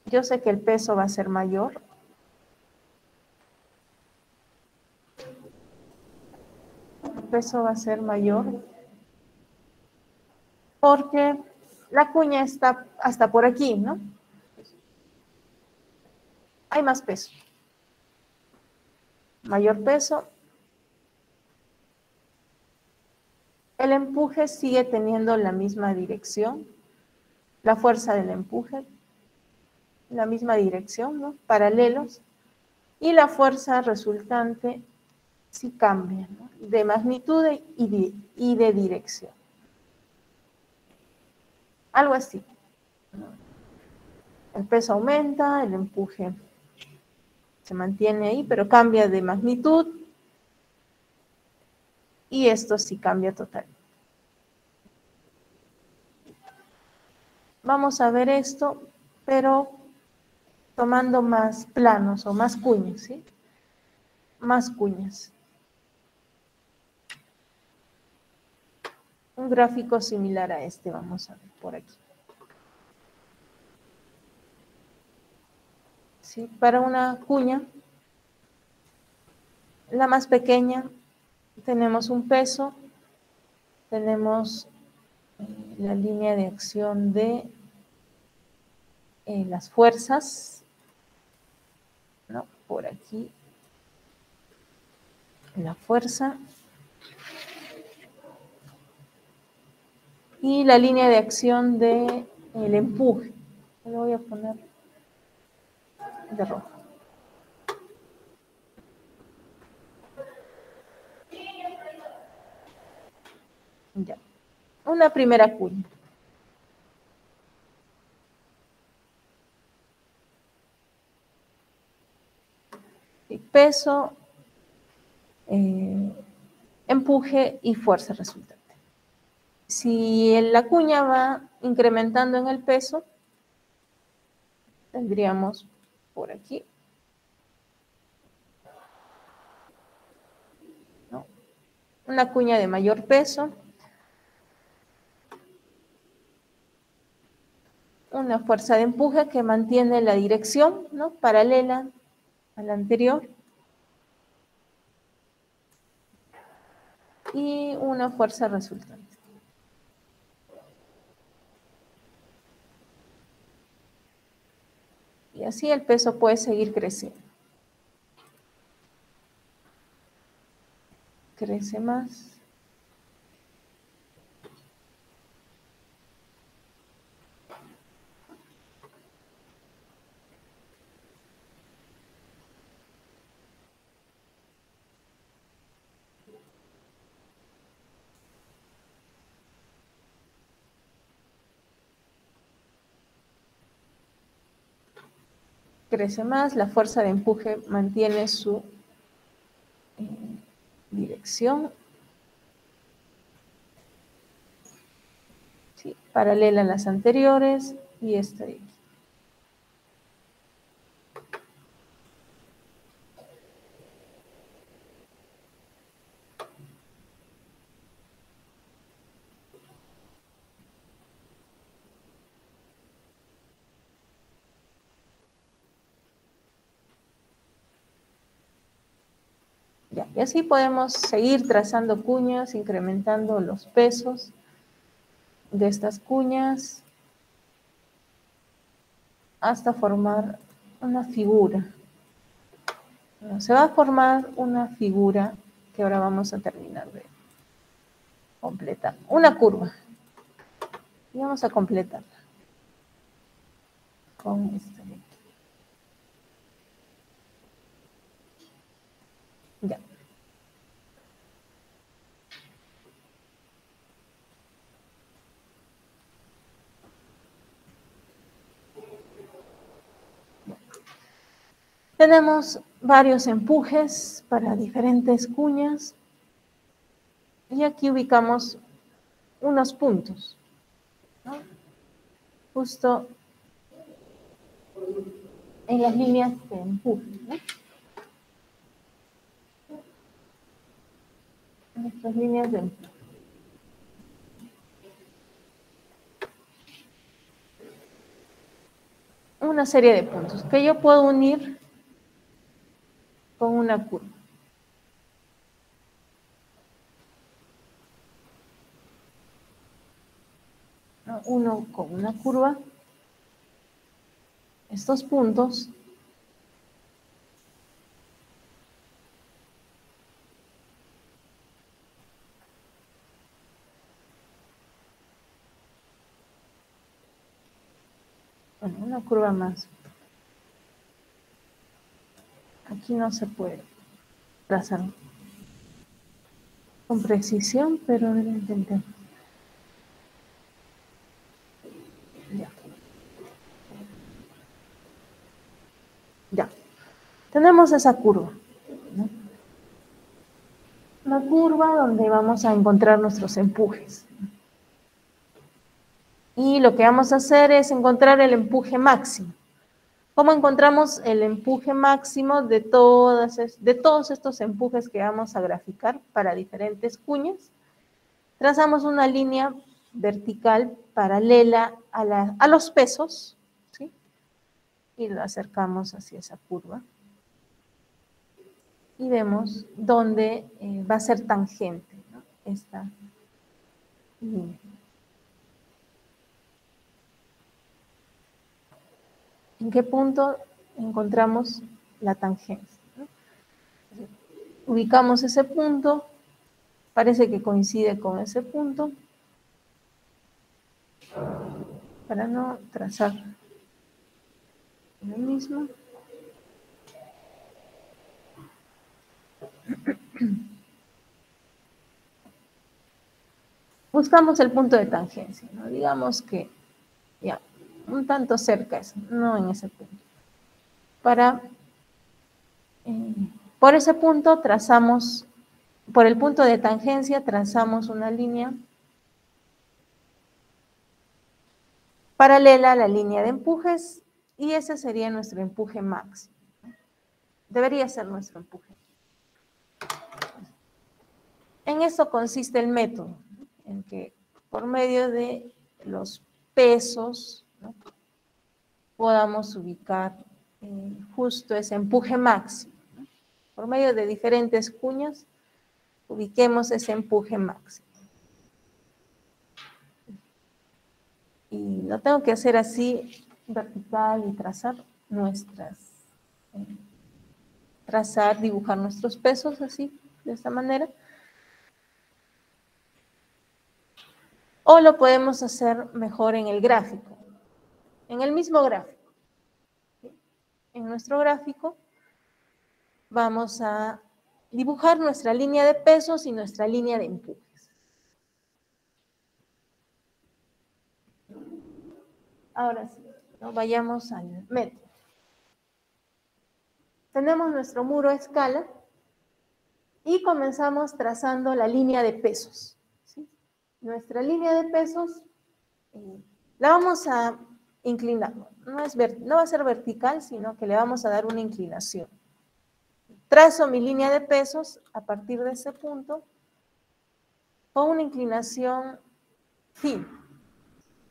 Yo sé que el peso va a ser mayor. El peso va a ser mayor porque la cuña está hasta por aquí, ¿no? Hay más peso. Mayor peso. El empuje sigue teniendo la misma dirección. La fuerza del empuje, la misma dirección, ¿no? Paralelos. Y la fuerza resultante sí cambia, ¿no? De magnitud y de dirección. Algo así. El peso aumenta, el empuje se mantiene ahí, pero cambia de magnitud y esto sí cambia totalmente. Vamos a ver esto, pero tomando más planos o más cuñas, ¿sí? Más cuñas. Un gráfico similar a este vamos a ver por aquí. ¿Sí? Para una cuña, la más pequeña, tenemos un peso, tenemos la línea de acción de las fuerzas, ¿no? Por aquí, la fuerza. Y la línea de acción de el empuje. Lo voy a poner de rojo. Ya. Una primera cuña. Y peso, empuje y fuerza resultante. Si la cuña va incrementando en el peso, tendríamos por aquí, ¿no? Una cuña de mayor peso, una fuerza de empuje que mantiene la dirección, ¿no? Paralela a la anterior, y una fuerza resultante. Y así el peso puede seguir creciendo. Crece más. Crece más, la fuerza de empuje mantiene su dirección, ¿sí? Paralela a las anteriores y esta de aquí. Ya, y así podemos seguir trazando cuñas, incrementando los pesos de estas cuñas hasta formar una figura. Bueno, se va a formar una figura que ahora vamos a terminar de completar. Una curva. Y vamos a completarla con esta de aquí. Ya. Tenemos varios empujes para diferentes cuñas y aquí ubicamos unos puntos, ¿no? Justo en las líneas de empuje, ¿no? nuestras líneas de empuje. Una serie de puntos que yo puedo unir con una curva. Uno con una curva, estos puntos, bueno, una curva más. Aquí no se puede trazar con precisión, pero lo intenté. Ya. Ya. Tenemos esa curva, ¿no? Una curva donde vamos a encontrar nuestros empujes. Y lo que vamos a hacer es encontrar el empuje máximo. ¿Cómo encontramos el empuje máximo de todos estos empujes que vamos a graficar para diferentes cuñas? Trazamos una línea vertical paralela a los pesos, ¿sí? Y lo acercamos hacia esa curva. Y vemos dónde va a ser tangente, ¿no? Esta línea. ¿En qué punto encontramos la tangencia, ¿no? Ubicamos ese punto, parece que coincide con ese punto, para no trazar lo mismo. Buscamos el punto de tangencia, ¿no? Digamos que ya, un tanto cerca, no en ese punto. Por ese punto trazamos, por el punto de tangencia trazamos una línea paralela a la línea de empujes y ese sería nuestro empuje máximo. Debería ser nuestro empuje. En eso consiste el método, ¿no? En que por medio de los pesos, ¿no?, podamos ubicar justo ese empuje máximo, ¿no? Por medio de diferentes cuñas, ubiquemos ese empuje máximo. Y lo tengo que hacer así, vertical, y trazar dibujar nuestros pesos así, de esta manera. O lo podemos hacer mejor en el gráfico, en el mismo gráfico. En nuestro gráfico vamos a dibujar nuestra línea de pesos y nuestra línea de empujes. Ahora sí, ¿no? Vayamos al método. Tenemos nuestro muro a escala y comenzamos trazando la línea de pesos, ¿sí? Nuestra línea de pesos la vamos a inclinar, no va a ser vertical, sino que le vamos a dar una inclinación. Trazo mi línea de pesos a partir de ese punto con una inclinación fina,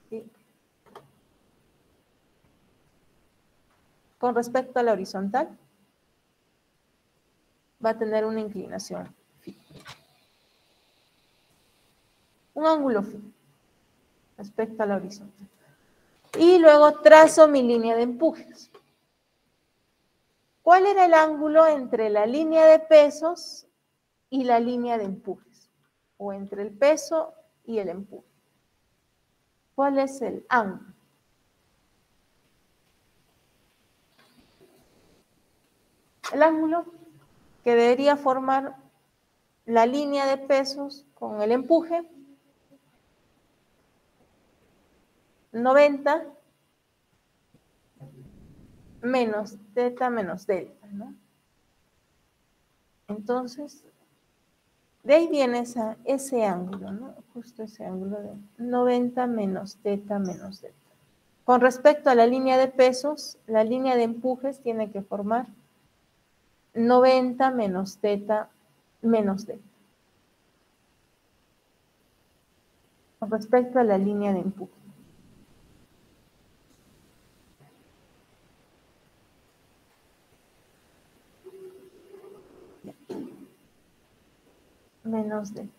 ¿sí? Con respecto a la horizontal, va a tener una inclinación fina. Un ángulo fino respecto a la horizontal. Y luego trazo mi línea de empujes. ¿Cuál era el ángulo entre la línea de pesos y la línea de empujes? O entre el peso y el empuje. ¿Cuál es el ángulo? El ángulo que debería formar la línea de pesos con el empuje, 90 menos teta menos delta, ¿no? Entonces, de ahí viene ese ángulo, ¿no? Justo ese ángulo de 90 menos teta menos delta. Con respecto a la línea de pesos, la línea de empujes tiene que formar 90 menos teta menos delta. con respecto a la línea de empuje. Menos delta.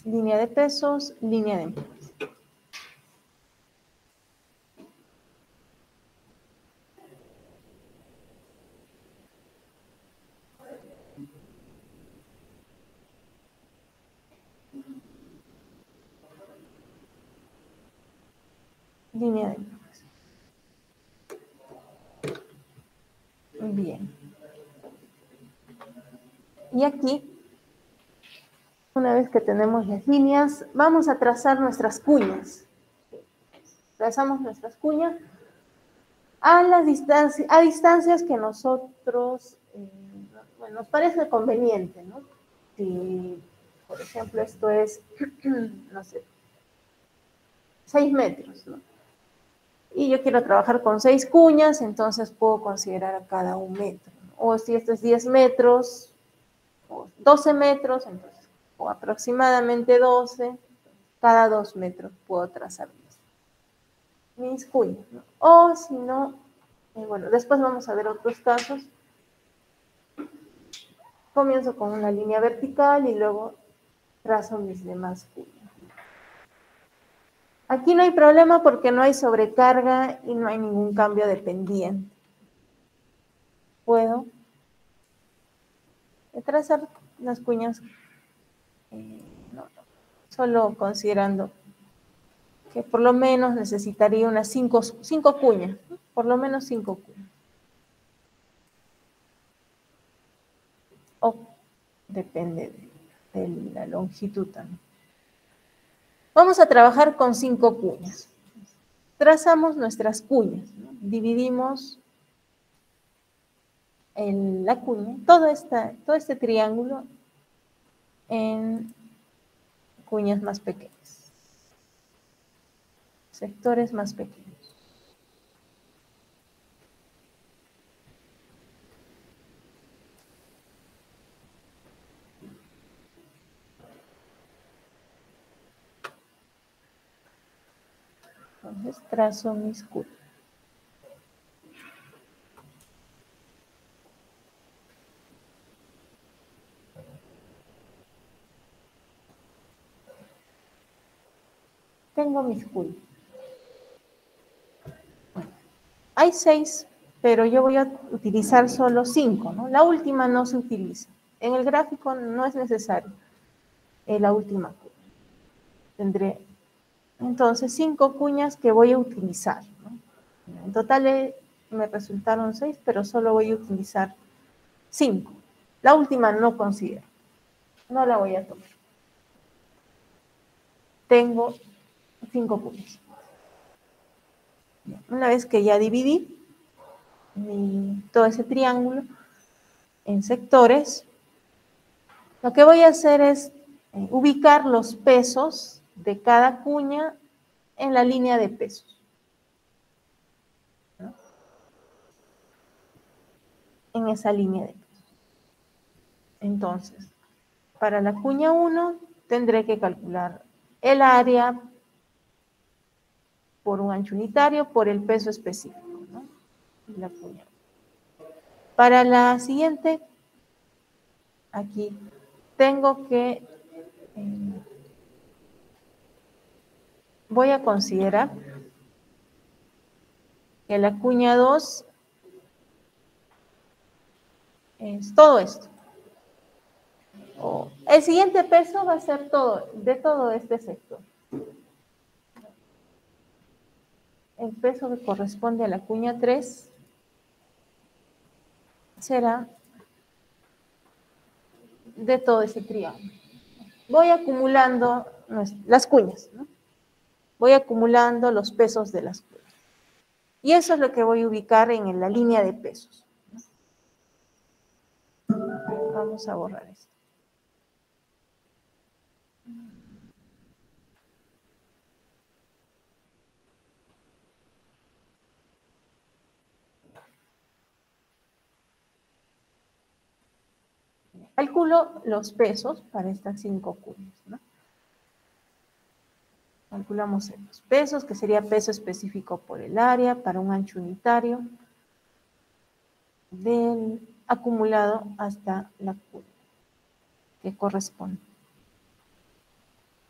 Línea de pesos, línea de empujes. Línea de empujes. Bien. Y aquí, una vez que tenemos las líneas, vamos a trazar nuestras cuñas. Trazamos nuestras cuñas a distancias que nosotros nos parece conveniente, ¿no? Si, por ejemplo, esto es, no sé, 6 metros, ¿no? Y yo quiero trabajar con 6 cuñas, entonces puedo considerar a cada 1 metro, ¿no? O si esto es 10 metros, o 12 metros, entonces, o aproximadamente 12, cada 2 metros puedo trazar mis cuñas, ¿no? O si no, bueno, después vamos a ver otros casos. Comienzo con una línea vertical y luego trazo mis demás cuñas. Aquí no hay problema porque no hay sobrecarga y no hay ningún cambio de pendiente. Puedo trazar las cuñas solo considerando que por lo menos necesitaría unas 5 cuñas, ¿no? Por lo menos 5 cuñas. O depende de la longitud también. Vamos a trabajar con 5 cuñas. Trazamos nuestras cuñas, ¿no? Dividimos la cuña, todo este triángulo en cuñas más pequeñas, sectores más pequeños. Entonces trazo mis cuñas. Tengo mis cuñas. Bueno, hay 6, pero yo voy a utilizar solo 5, ¿no? La última no se utiliza. En el gráfico no es necesario la última cuña. Tendré entonces 5 cuñas que voy a utilizar, ¿no? En total me resultaron 6, pero solo voy a utilizar 5. La última no considero, no la voy a tomar. Tengo 5 cuñas. Una vez que ya dividí todo ese triángulo en sectores, lo que voy a hacer es ubicar los pesos de cada cuña en la línea de pesos, ¿no? En esa línea de pesos. Entonces, para la cuña 1 tendré que calcular el área por un ancho unitario por el peso específico, ¿no? La cuña. Para la siguiente, aquí tengo que, voy a considerar que la cuña 2 es todo esto. El siguiente peso va a ser de todo este sector. El peso que corresponde a la cuña 3 será de todo ese triángulo. Voy acumulando las cuñas, ¿no? Voy acumulando los pesos de las cuñas. Y eso es lo que voy a ubicar en la línea de pesos. Vamos a borrar esto. Calculo los pesos para estas 5 cuñas, ¿no? Calculamos los pesos, que sería peso específico por el área para un ancho unitario del acumulado hasta la cuña que corresponde.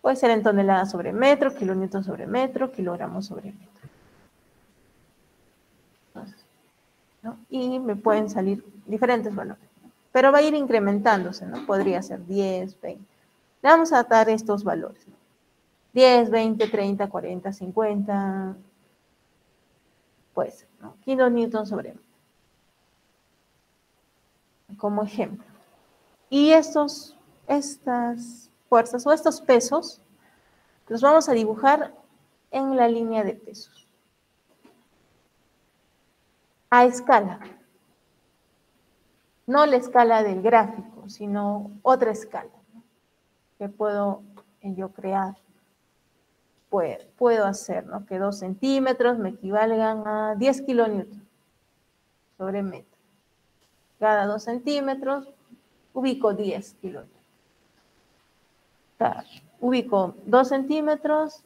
Puede ser en toneladas sobre metro, kilonewton sobre metro, kilogramos sobre metro. Entonces, ¿no? Y me pueden salir diferentes valores, ¿no? Pero va a ir incrementándose, ¿no? Podría ser 10, 20. Le vamos a dar estos valores, ¿no? 10, 20, 30, 40, 50, pues, ¿no? Kilonewton sobre metro. Como ejemplo. Y estas fuerzas o estos pesos los vamos a dibujar en la línea de pesos. A escala. No la escala del gráfico, sino otra escala, ¿no? Que puedo yo crear. Puedo hacer, ¿no? Que 2 centímetros me equivalgan a 10 kilonewton sobre metro. Cada 2 centímetros ubico 10 kilonewton. Claro, ubico 2 centímetros,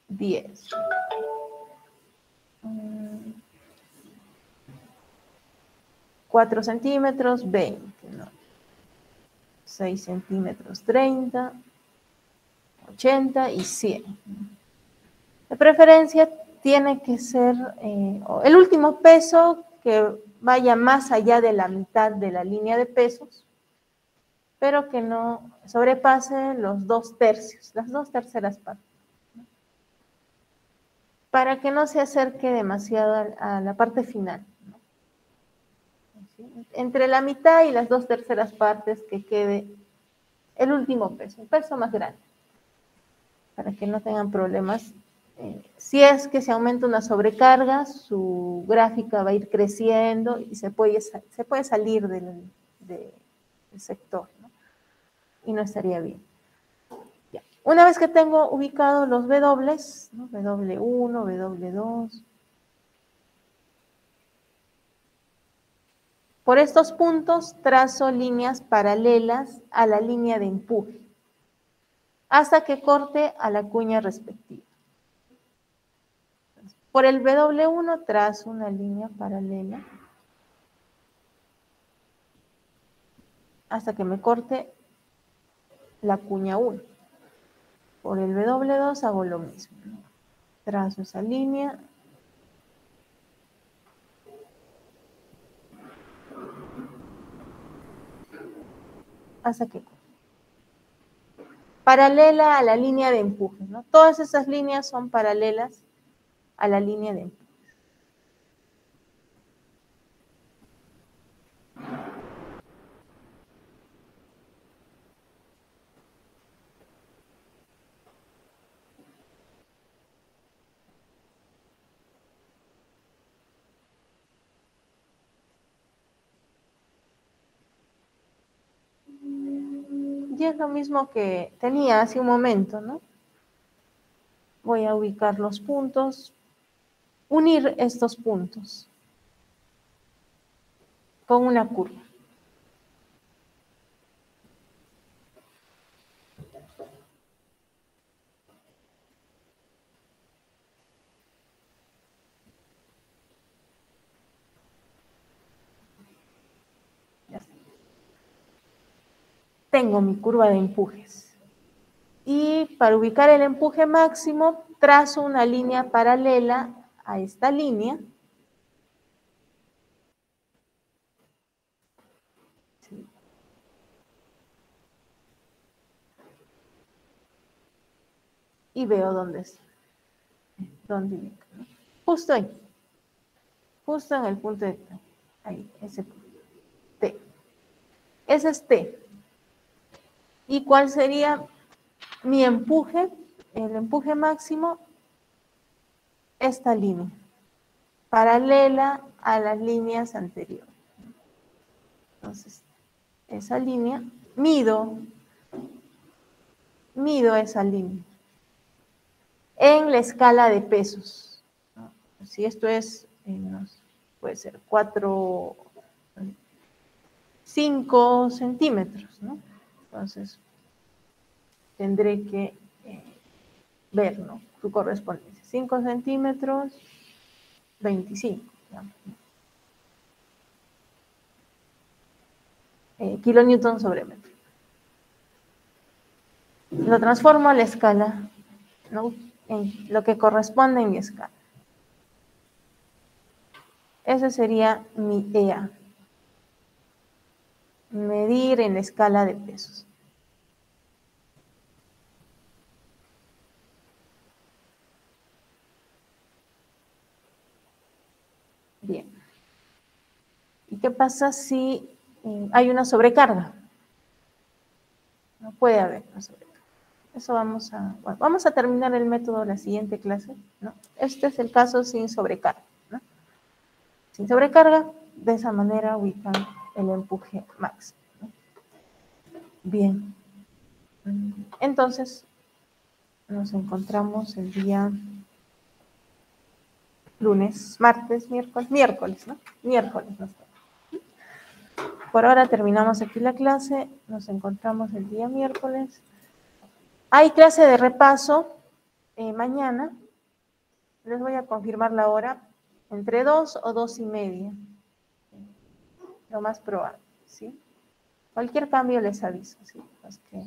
10. 4 centímetros, 20. ¿No? 6 centímetros, 30. 80 y 100. De preferencia tiene que ser el último peso que vaya más allá de la mitad de la línea de pesos, pero que no sobrepase los 2/3, las 2/3 partes, ¿no? Para que no se acerque demasiado a la parte final, ¿no? ¿Sí? Entre la mitad y las 2/3 partes que quede el último peso, el peso más grande, para que no tengan problemas. Si es que se aumenta una sobrecarga, su gráfica va a ir creciendo y se puede salir del sector, ¿no? Y no estaría bien. Ya. Una vez que tengo ubicados los W, ¿no? W1, W2, por estos puntos trazo líneas paralelas a la línea de empuje, hasta que corte a la cuña respectiva. Por el W1 trazo una línea paralela hasta que me corte la cuña 1. Por el W2 hago lo mismo, ¿no? Trazo esa línea. Hasta que corte. Paralela a la línea de empuje, ¿no? Todas esas líneas son paralelas a la línea de empuje. Y es lo mismo que tenía hace un momento, ¿no? Voy a ubicar los puntos, unir estos puntos con una curva. Tengo mi curva de empujes. Y para ubicar el empuje máximo, trazo una línea paralela a esta línea. Sí. Y veo dónde es. Dónde ubica, ¿no? Justo ahí. Justo en el punto de T. Ahí, ese punto. T. Ese es T. ¿Y cuál sería mi empuje? El empuje máximo, esta línea, paralela a las líneas anteriores. Entonces, esa línea, mido esa línea en la escala de pesos, ¿no? Si esto es, puede ser 5 centímetros, ¿no? Entonces, tendré que ver, ¿no? Su correspondencia. 5 centímetros, 25, digamos, ¿no? Kilonewton sobre metro. Lo transformo a la escala, ¿no? En lo que corresponde en mi escala. Ese sería mi EA. Medir en la escala de pesos. Bien. ¿Y qué pasa si hay una sobrecarga? No puede haber una sobrecarga. Eso vamos a terminar el método en la siguiente clase, ¿no? Este es el caso sin sobrecarga, ¿no? Sin sobrecarga, de esa manera ubican el empuje máximo, ¿no? Bien. Entonces, nos encontramos el día lunes, martes, miércoles, ¿no? Miércoles. ¿No? Por ahora terminamos aquí la clase, nos encontramos el día miércoles. Hay clase de repaso mañana, les voy a confirmar la hora, entre 2 o 2:30, lo más probable, ¿sí? Cualquier cambio les aviso, ¿sí? Los que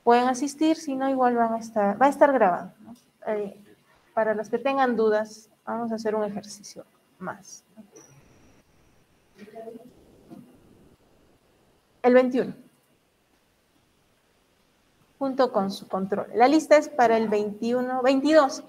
pueden asistir, si no, igual va a estar grabado, ¿no? Para los que tengan dudas, vamos a hacer un ejercicio más, ¿no? El 21, junto con su control. La lista es para el 21, 22.